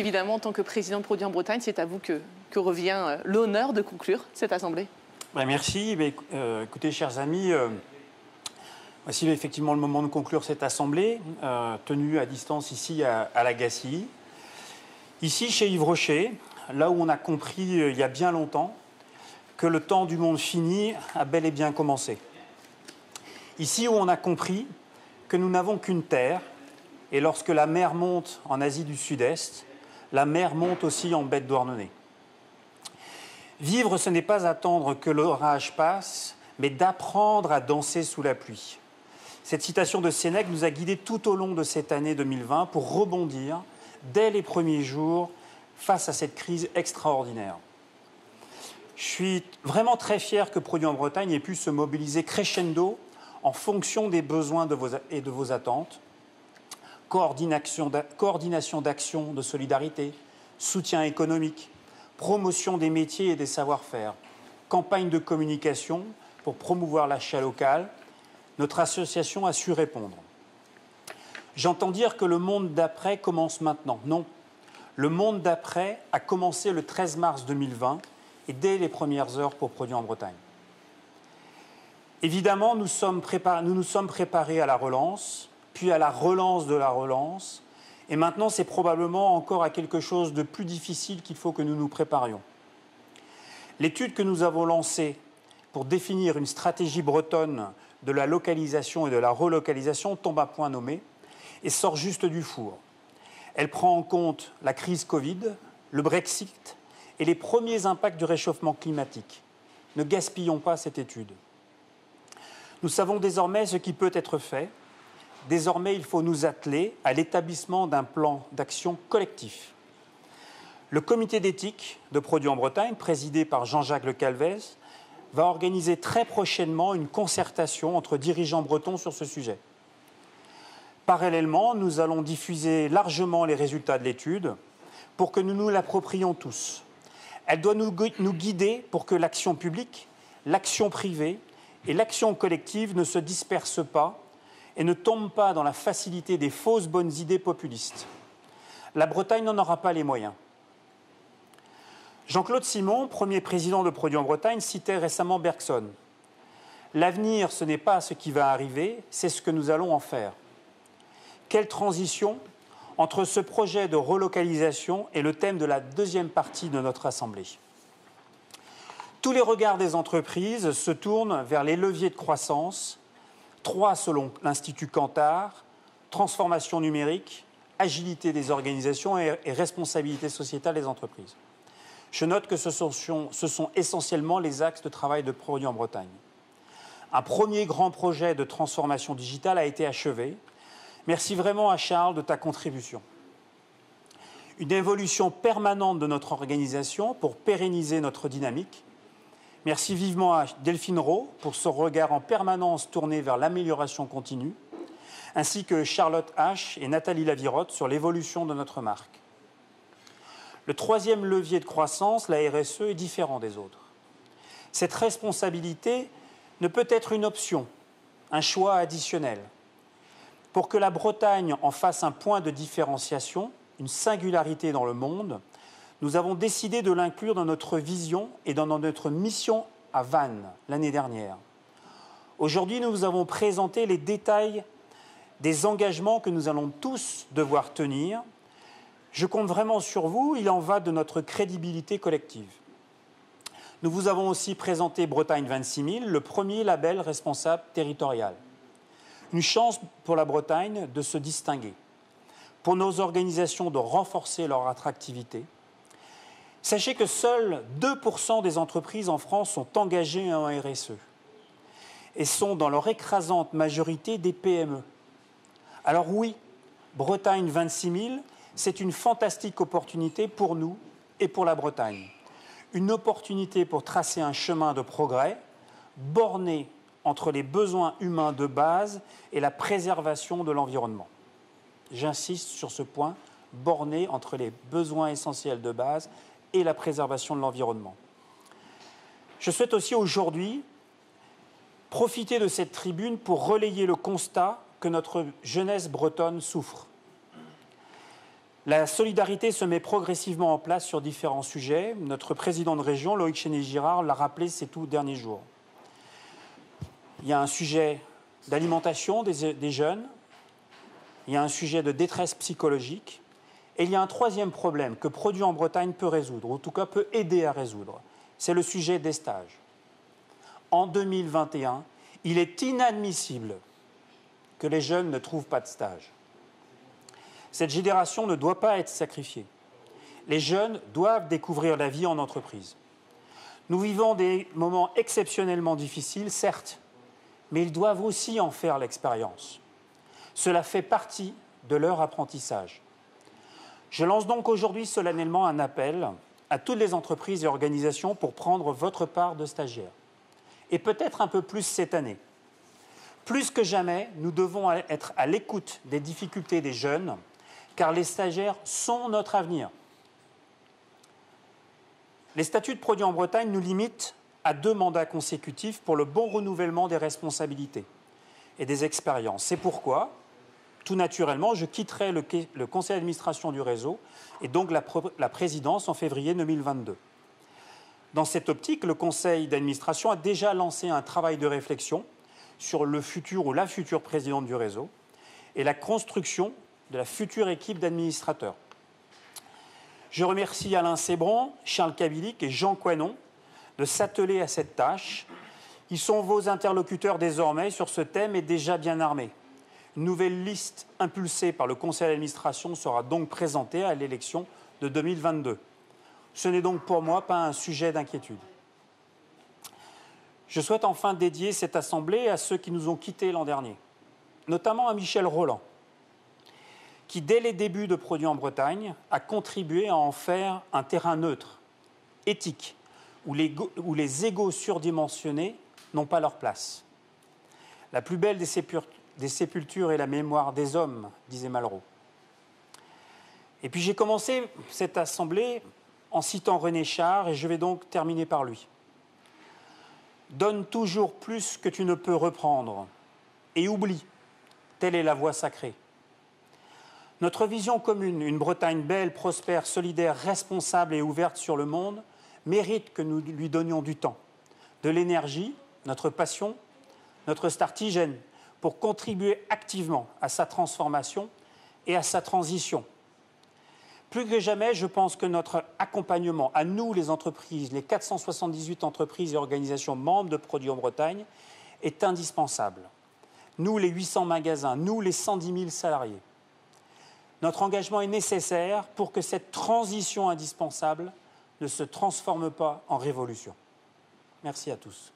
évidemment, en tant que président de Produits en Bretagne, c'est à vous que revient l'honneur de conclure cette assemblée. Merci. Écoutez, chers amis, voici effectivement le moment de conclure cette assemblée, tenue à distance ici à la GACI. Ici, chez Yves Rocher, là où on a compris il y a bien longtemps que le temps du monde fini a bel et bien commencé. Ici où on a compris que nous n'avons qu'une terre, et lorsque la mer monte en Asie du Sud-Est, la mer monte aussi en baie de Douarnenez. Vivre, ce n'est pas attendre que l'orage passe, mais d'apprendre à danser sous la pluie. Cette citation de Sénèque nous a guidés tout au long de cette année 2020 pour rebondir dès les premiers jours face à cette crise extraordinaire. Je suis vraiment très fier que Produits en Bretagne ait pu se mobiliser crescendo en fonction des besoins et de vos attentes. Coordination d'actions de solidarité, soutien économique, promotion des métiers et des savoir-faire, campagne de communication pour promouvoir l'achat local. Notre association a su répondre. J'entends dire que le monde d'après commence maintenant. Non, le monde d'après a commencé le 13 mars 2020 et dès les premières heures pour Produits en Bretagne. Évidemment, nous nous sommes préparés à la relance, puis à la relance de la relance, et maintenant c'est probablement encore à quelque chose de plus difficile qu'il faut que nous nous préparions. L'étude que nous avons lancée pour définir une stratégie bretonne de la localisation et de la relocalisation tombe à point nommé et sort juste du four. Elle prend en compte la crise Covid, le Brexit et les premiers impacts du réchauffement climatique. Ne gaspillons pas cette étude. Nous savons désormais ce qui peut être fait. Désormais, il faut nous atteler à l'établissement d'un plan d'action collectif. Le comité d'éthique de Produits en Bretagne, présidé par Jean-Jacques Le Calvez, va organiser très prochainement une concertation entre dirigeants bretons sur ce sujet. Parallèlement, nous allons diffuser largement les résultats de l'étude pour que nous nous l'approprions tous. Elle doit nous guider pour que l'action publique, l'action privée et l'action collective ne se dispersent pas et ne tombent pas dans la facilité des fausses bonnes idées populistes. La Bretagne n'en aura pas les moyens. Jean-Claude Simon, premier président de Produits en Bretagne, citait récemment Bergson. L'avenir, ce n'est pas ce qui va arriver, c'est ce que nous allons en faire. Quelle transition entre ce projet de relocalisation et le thème de la deuxième partie de notre Assemblée. Tous les regards des entreprises se tournent vers les leviers de croissance, 3 selon l'Institut Kantar, transformation numérique, agilité des organisations et responsabilité sociétale des entreprises. Je note que ce sont essentiellement les axes de travail de Produits en Bretagne. Un premier grand projet de transformation digitale a été achevé. Merci vraiment à Charles de ta contribution. Une évolution permanente de notre organisation pour pérenniser notre dynamique. Merci vivement à Delphine Rowe pour son regard en permanence tourné vers l'amélioration continue, ainsi que Charlotte H. et Nathalie Lavirotte sur l'évolution de notre marque. Le troisième levier de croissance, la RSE, est différent des autres. Cette responsabilité ne peut être une option, un choix additionnel. Pour que la Bretagne en fasse un point de différenciation, une singularité dans le monde, nous avons décidé de l'inclure dans notre vision et dans notre mission à Vannes l'année dernière. Aujourd'hui, nous vous avons présenté les détails des engagements que nous allons tous devoir tenir. Je compte vraiment sur vous, il en va de notre crédibilité collective. Nous vous avons aussi présenté Bretagne 26 000, le premier label responsable territorial. Une chance pour la Bretagne de se distinguer, pour nos organisations de renforcer leur attractivité. Sachez que seuls 2% des entreprises en France sont engagées en RSE et sont dans leur écrasante majorité des PME. Alors oui, Bretagne 26 000, c'est une fantastique opportunité pour nous et pour la Bretagne. Une opportunité pour tracer un chemin de progrès borné entre les besoins humains de base et la préservation de l'environnement. J'insiste sur ce point, borné entre les besoins essentiels de base et la préservation de l'environnement. Je souhaite aussi aujourd'hui profiter de cette tribune pour relayer le constat que notre jeunesse bretonne souffre. La solidarité se met progressivement en place sur différents sujets. Notre président de région, Loïc Chénier-Girard, l'a rappelé ces tout derniers jours. Il y a un sujet d'alimentation des jeunes, il y a un sujet de détresse psychologique, et il y a un troisième problème que Produits en Bretagne peut résoudre, ou en tout cas peut aider à résoudre. C'est le sujet des stages. En 2021, il est inadmissible que les jeunes ne trouvent pas de stage. Cette génération ne doit pas être sacrifiée. Les jeunes doivent découvrir la vie en entreprise. Nous vivons des moments exceptionnellement difficiles, certes, mais ils doivent aussi en faire l'expérience. Cela fait partie de leur apprentissage. Je lance donc aujourd'hui solennellement un appel à toutes les entreprises et organisations pour prendre votre part de stagiaires. Et peut-être un peu plus cette année. Plus que jamais, nous devons être à l'écoute des difficultés des jeunes, car les stagiaires sont notre avenir. Les statuts de Produits en Bretagne nous limitent à 2 mandats consécutifs pour le bon renouvellement des responsabilités et des expériences. C'est pourquoi, tout naturellement, je quitterai le conseil d'administration du réseau et donc la présidence en février 2022. Dans cette optique, le conseil d'administration a déjà lancé un travail de réflexion sur le futur ou la future présidente du réseau et la construction de la future équipe d'administrateurs. Je remercie Alain Sébron, Charles Kabilic et Jean Coinon de s'atteler à cette tâche. Ils sont vos interlocuteurs désormais sur ce thème et déjà bien armés. Une nouvelle liste impulsée par le conseil d'administration sera donc présentée à l'élection de 2022. Ce n'est donc pour moi pas un sujet d'inquiétude. Je souhaite enfin dédier cette assemblée à ceux qui nous ont quittés l'an dernier, notamment à Michel Rolland, qui, dès les débuts de Produits en Bretagne, a contribué à en faire un terrain neutre, éthique, où les égos surdimensionnés n'ont pas leur place. La plus belle des sépultures est la mémoire des hommes, disait Malraux. Et puis j'ai commencé cette assemblée en citant René Char, et je vais donc terminer par lui. « Donne toujours plus que tu ne peux reprendre, et oublie, telle est la voie sacrée. » Notre vision commune, une Bretagne belle, prospère, solidaire, responsable et ouverte sur le monde, mérite que nous lui donnions du temps, de l'énergie, notre passion, notre startigène, pour contribuer activement à sa transformation et à sa transition. Plus que jamais, je pense que notre accompagnement, à nous les entreprises, les 478 entreprises et organisations membres de Produits en Bretagne, est indispensable. Nous, les 800 magasins, nous, les 110 000 salariés. Notre engagement est nécessaire pour que cette transition indispensable ne se transforme pas en révolution. Merci à tous.